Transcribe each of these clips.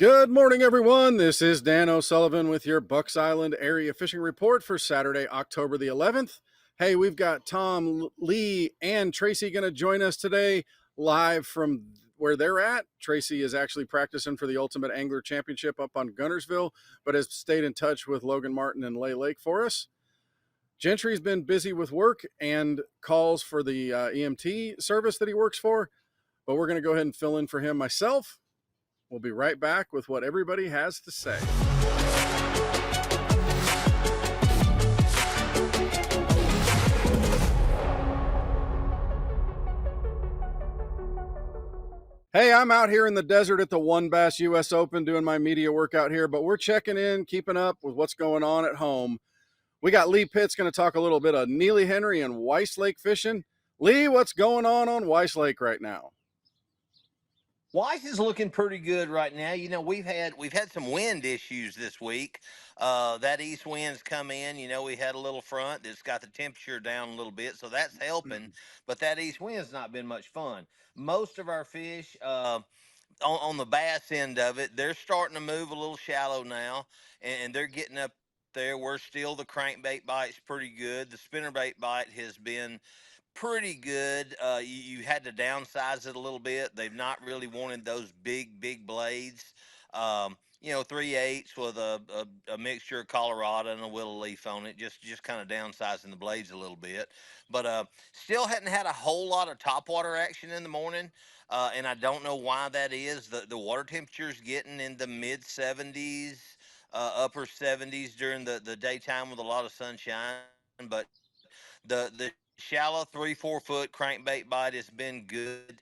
Good morning, everyone. This is Dan O'Sullivan with your Bucks Island area fishing report for Saturday, October the 11th. Hey, we've got Tom, Lee, and Tracy going to join us today live from where they're at. Tracy is actually practicing for the Ultimate Angler Championship up on Guntersville, but has stayed in touch with Logan Martin and Lay Lake for us. Gentry's been busy with work and calls for the EMT service that he works for, but we're going to go ahead and fill in for him myself. We'll be right back with what everybody has to say. Hey, I'm out here in the desert at the One Bass US Open doing my media workout here, but we're checking in, keeping up with what's going on at home. We got Lee Pitts going to talk a little bit of Neely Henry and Weiss Lake fishing. Lee, what's going on Weiss Lake right now? Weiss is looking pretty good right now. You know, we've had some wind issues this week. That east wind's come in. You know, we had a little front that's got the temperature down a little bit, so that's helping. But that east wind's not been much fun. Most of our fish on the bass end of it, they're starting to move a little shallow now, and they're getting up there. We're still the crankbait bite's pretty good. The spinnerbait bite has been pretty good. You had to downsize it a little bit. They've not really wanted those big blades. 3/8 with a mixture of Colorado and a willow leaf on it. Just kind of downsizing the blades a little bit. But still hadn't had a whole lot of topwater action in the morning. And I don't know why that is. The water temperature's getting in the mid 70s, upper 70s during the daytime with a lot of sunshine. But the shallow 3-4 foot crankbait bite has been good.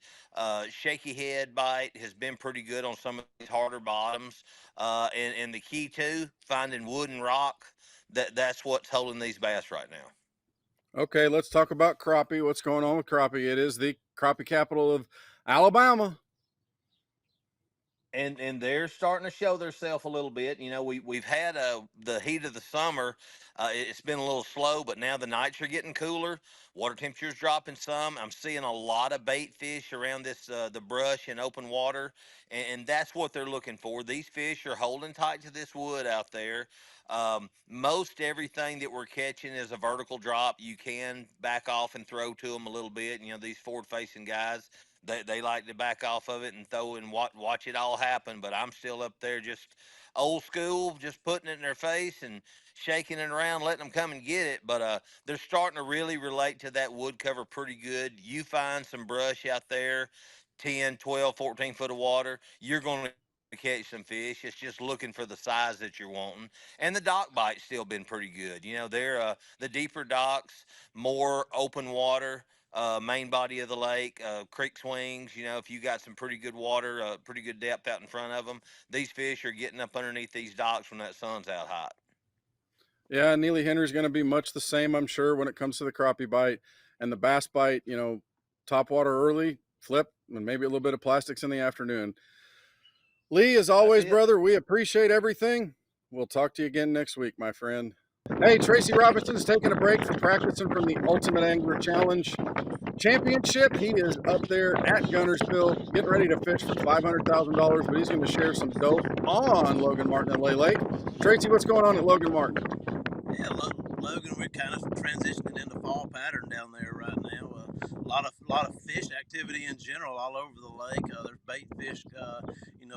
Shaky head bite has been pretty good on some of these harder bottoms. And the key too, finding wood and rock. That's what's holding these bass right now. Okay, let's talk about crappie. What's going on with crappie? It is the crappie capital of Alabama. And they're starting to show themselves a little bit. You know, we've had the heat of the summer. It's been a little slow, but now the nights are getting cooler. Water temperature's dropping some. I'm seeing a lot of bait fish around this the brush and open water, and that's what they're looking for. These fish are holding tight to this wood out there. Most everything that we're catching is a vertical drop. You can back off and throw to them a little bit. You know, these forward-facing guys, they like to back off of it and throw and watch it all happen. But I'm still up there just old school, just putting it in their face and shaking it around, letting them come and get it. But they're starting to really relate to that wood cover pretty good. You find some brush out there, 10, 12, 14 foot of water, you're going to catch some fish. It's just looking for the size that you're wanting. And the dock bite's still been pretty good. You know, they're the deeper docks, more open water, main body of the lake, creek swings. You know, if you got some pretty good water, pretty good depth out in front of them, these fish are getting up underneath these docks when that sun's out hot. Yeah, Neely Henry's going to be much the same, I'm sure, when it comes to the crappie bite and the bass bite. You know, top water early, flip, and maybe a little bit of plastics in the afternoon. Lee, as always, brother, we appreciate everything. We'll talk to you again next week, my friend. Hey, Tracy Robinson's taking a break from practicing from the Ultimate Angler Challenge Championship. He is up there at Guntersville getting ready to fish for $500,000, but he's going to share some dope on Logan Martin and Lay Lake. Tracy, what's going on at Logan Martin? Yeah, Logan, we're kind of transitioning into fall pattern down there right now. A lot of fish activity in general all over the lake. There's bait fish,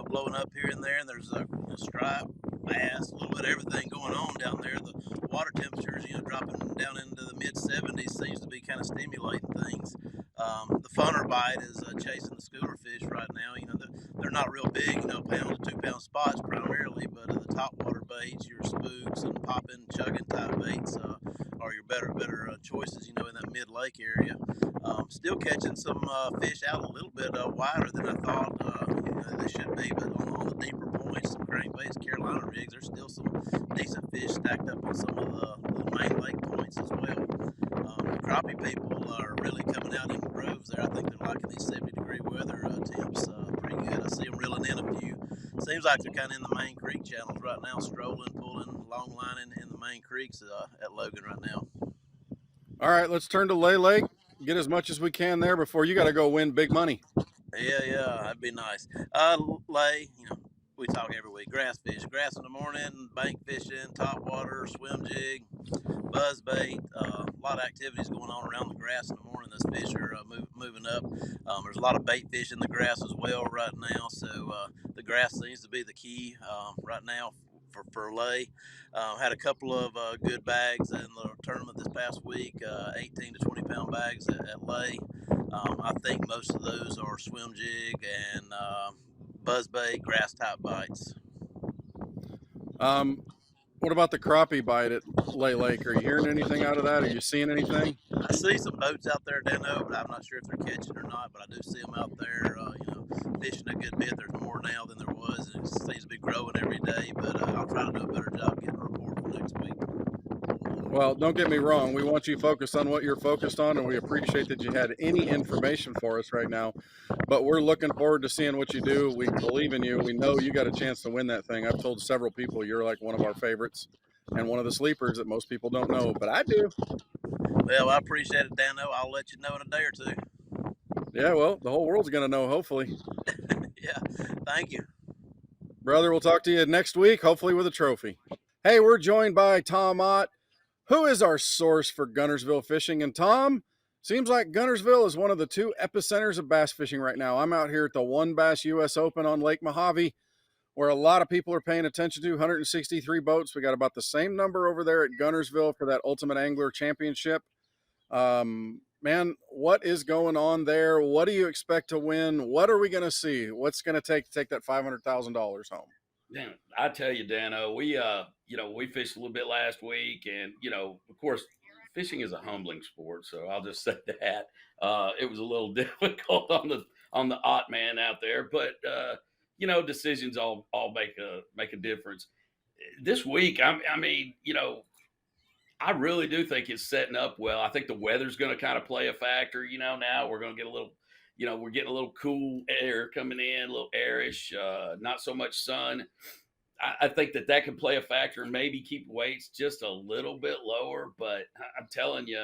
blowing up here and there. And there's stripe, bass, a little bit of everything going on down there. The water temperatures, dropping down into the mid 70s seems to be kind of stimulating things. The funner bite is chasing the schooler fish right now. You know, they're not real big, pound to 2 pound spots primarily, but the top water baits, your spooks and popping, chugging type baits are your better choices, in that mid lake area. Still catching some fish out a little bit wider than I thought they should be, but on the deeper points, some crankbaits, Carolina rigs, there's still some decent fish stacked up on some of the main lake points as well. The crappie people are really coming out in groves there. I think they're liking these 70-degree weather temps pretty good. I see them reeling in a few. Seems like they're kind of in the main creek channels right now, strolling, pulling, long lining in the main creeks at Logan right now. All right, let's turn to Lay Lake. Get as much as we can there before you got to go win big money. Yeah, that'd be nice. Lay, we talk every week. Grass fish, grass in the morning, bank fishing, top water, swim jig, buzz bait. A lot of activities going on around the grass in the morning. Those fish are moving up. There's a lot of bait fish in the grass as well right now. So the grass seems to be the key right now for lay. Had a couple of good bags in the tournament this past week, 18 to 20 pound bags at lay. I think most of those are swim jig and buzz bait, grass type bites. What about the crappie bite at Lay Lake? Are you hearing anything out of that? Are you seeing anything? I see some boats out there, Dano, but I'm not sure if they're catching or not. But I do see them out there, fishing a good bit. There's more now than there was, and it seems to be growing every day. But I'll try to do a better job getting a report for next week. Well, don't get me wrong. We want you focused on what you're focused on, and we appreciate that you had any information for us right now. But we're looking forward to seeing what you do. We believe in you. We know you got a chance to win that thing. I've told several people you're like one of our favorites and one of the sleepers that most people don't know, but I do. Well, I appreciate it, Dano. I'll let you know in a day or two. Yeah, well, the whole world's going to know, hopefully. Yeah, thank you. Brother, we'll talk to you next week, hopefully with a trophy. Hey, we're joined by Tom Ott, who is our source for Guntersville fishing. And Tom, seems like Guntersville is one of the two epicenters of bass fishing right now. I'm out here at the One Bass US Open on Lake Mojave, where a lot of people are paying attention to 163 boats. We got about the same number over there at Guntersville for that Ultimate Angler Championship. Man, what is going on there? What do you expect to win? What are we going to see? What's going to take that $500,000 home? Man, I tell you, Dano, we fished a little bit last week, and of course, fishing is a humbling sport, so I'll just say that it was a little difficult on the odd man out there, but decisions all make a difference. This week, I mean, I really do think it's setting up well. I think the weather's going to kind of play a factor. Now we're going to get a little, we're getting a little cool air coming in, a little airish, not so much sun. I think that can play a factor and maybe keep weights just a little bit lower. But I'm telling you,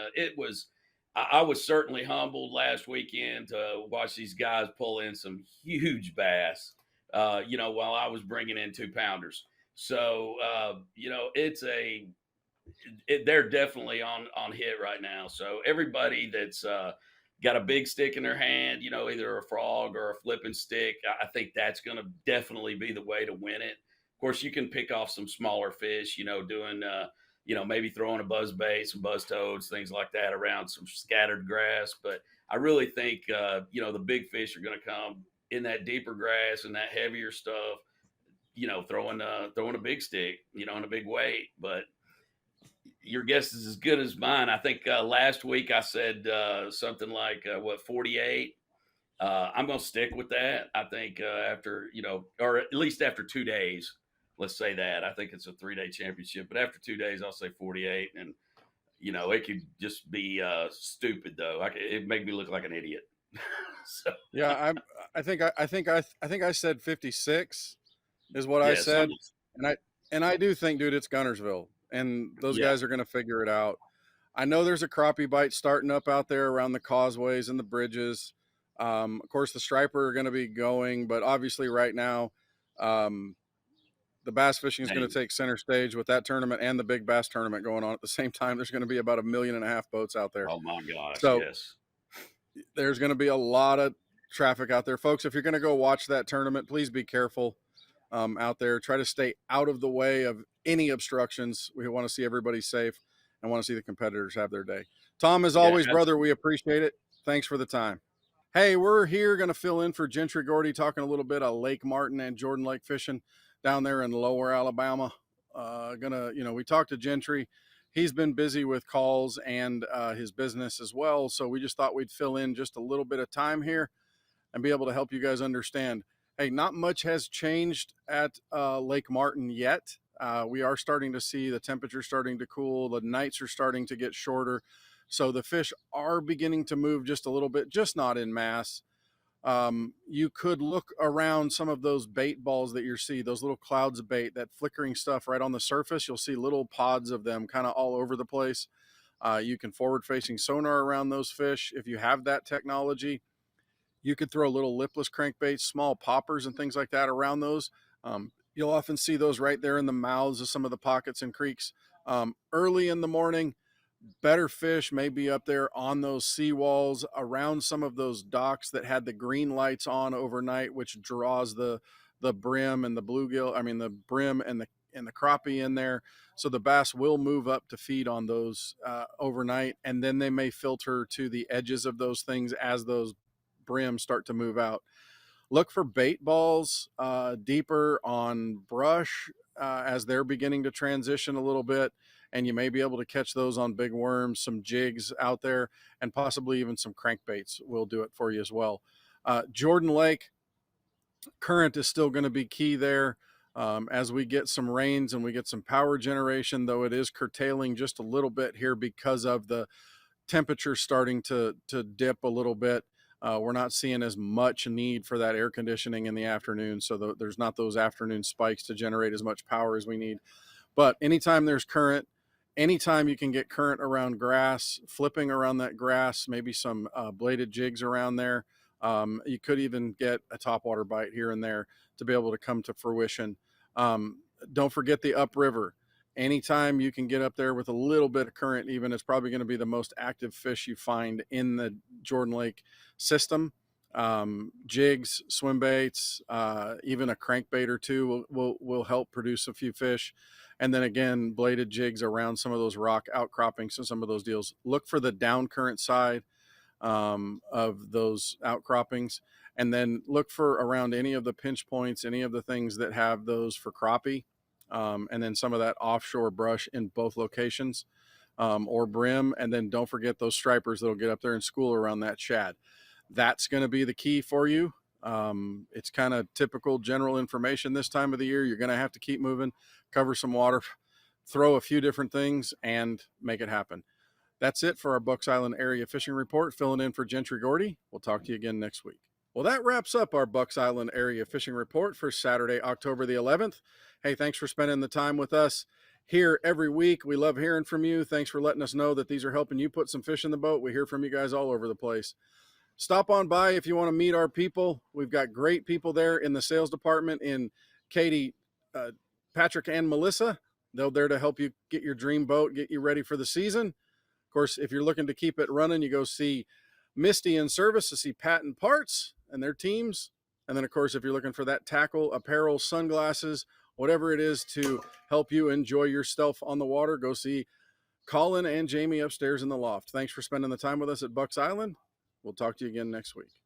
I was certainly humbled last weekend to watch these guys pull in some huge bass, while I was bringing in 2-pounders. So, they're definitely on hit right now. So everybody that's got a big stick in their hand, either a frog or a flipping stick, I think that's going to definitely be the way to win it. Of course, you can pick off some smaller fish, doing, maybe throwing a buzz bait, some buzz toads, things like that around some scattered grass. But I really think, the big fish are going to come in that deeper grass and that heavier stuff, throwing a big stick, and a big weight. But your guess is as good as mine. I think last week I said something like 48. I'm going to stick with that. I think after, or at least after 2 days, let's say that. I think it's a 3-day championship, but after 2 days, I'll say 48. And, it could just be stupid though. It made me look like an idiot. So. Yeah, I think I said 56 is what I said. And I do think, dude, it's Guntersville. And those guys are going to figure it out. I know there's a crappie bite starting up out there around the causeways and the bridges. Of course, the striper are going to be going, but obviously right now, the bass fishing is going to take center stage with that tournament and the big bass tournament going on at the same time. There's going to be about 1.5 million boats out there. Oh my gosh. So yes. There's going to be a lot of traffic out there. Folks, if you're going to go watch that tournament, please be careful out there. Try to stay out of the way of any obstructions. We want to see everybody safe and want to see the competitors have their day. Tom, as always, brother, we appreciate it. Thanks for the time. Hey, we're here going to fill in for Gentry Gordy, talking a little bit of Lake Martin and Jordan Lake fishing down there in Lower Alabama. We talked to Gentry. He's been busy with calls and his business as well. So we just thought we'd fill in just a little bit of time here and be able to help you guys understand. Hey, not much has changed at Lake Martin yet. We are starting to see the temperature starting to cool. The nights are starting to get shorter. So the fish are beginning to move just a little bit, just not in mass. You could look around some of those bait balls that you see, those little clouds of bait, that flickering stuff right on the surface. You'll see little pods of them kind of all over the place. You can forward-facing sonar around those fish if you have that technology. You could throw little lipless crankbaits, small poppers and things like that around those. You'll often see those right there in the mouths of some of the pockets and creeks. Early in the morning, better fish may be up there on those seawalls around some of those docks that had the green lights on overnight, which draws the brim and the bluegill. I mean the brim and the crappie in there. So the bass will move up to feed on those overnight, and then they may filter to the edges of those things as those brims start to move out. Look for bait balls deeper on brush as they're beginning to transition a little bit, and you may be able to catch those on big worms, some jigs out there, and possibly even some crankbaits will do it for you as well. Jordan Lake, current is still going to be key there. As we get some rains and we get some power generation, though it is curtailing just a little bit here because of the temperature starting to dip a little bit. We're not seeing as much need for that air conditioning in the afternoon, so there's not those afternoon spikes to generate as much power as we need. But anytime there's current, anytime you can get current around grass, flipping around that grass, maybe some bladed jigs around there. You could even get a topwater bite here and there to be able to come to fruition. Don't forget the upriver. Anytime you can get up there with a little bit of current, even, it's probably going to be the most active fish you find in the Jordan Lake system. Jigs, swim baits, even a crankbait or two will help produce a few fish. And then again, bladed jigs around some of those rock outcroppings and some of those deals. Look for the down current side of those outcroppings, and then look for around any of the pinch points, any of the things that have those for crappie, and then some of that offshore brush in both locations, or brim. And then don't forget those stripers that'll get up there and school around that shad. That's going to be the key for you. It's kind of typical general information this time of the year. You're going to have to keep moving, cover some water, throw a few different things, and make it happen. That's it for our Bucks Island Area Fishing Report. Filling in for Gentry Gordy. We'll talk to you again next week. Well, that wraps up our Bucks Island Area Fishing Report for Saturday, October the 11th. Hey, thanks for spending the time with us here every week. We love hearing from you. Thanks for letting us know that these are helping you put some fish in the boat. We hear from you guys all over the place. Stop on by if you want to meet our people. We've got great people there in the sales department in Katie, Patrick, and Melissa. They're there to help you get your dream boat, get you ready for the season. Of course, if you're looking to keep it running, you go see Misty in service to see Pat and Parts and their teams. And then, of course, if you're looking for that tackle, apparel, sunglasses, whatever it is to help you enjoy yourself on the water, go see Colin and Jamie upstairs in the loft. Thanks for spending the time with us at Bucks Island. We'll talk to you again next week.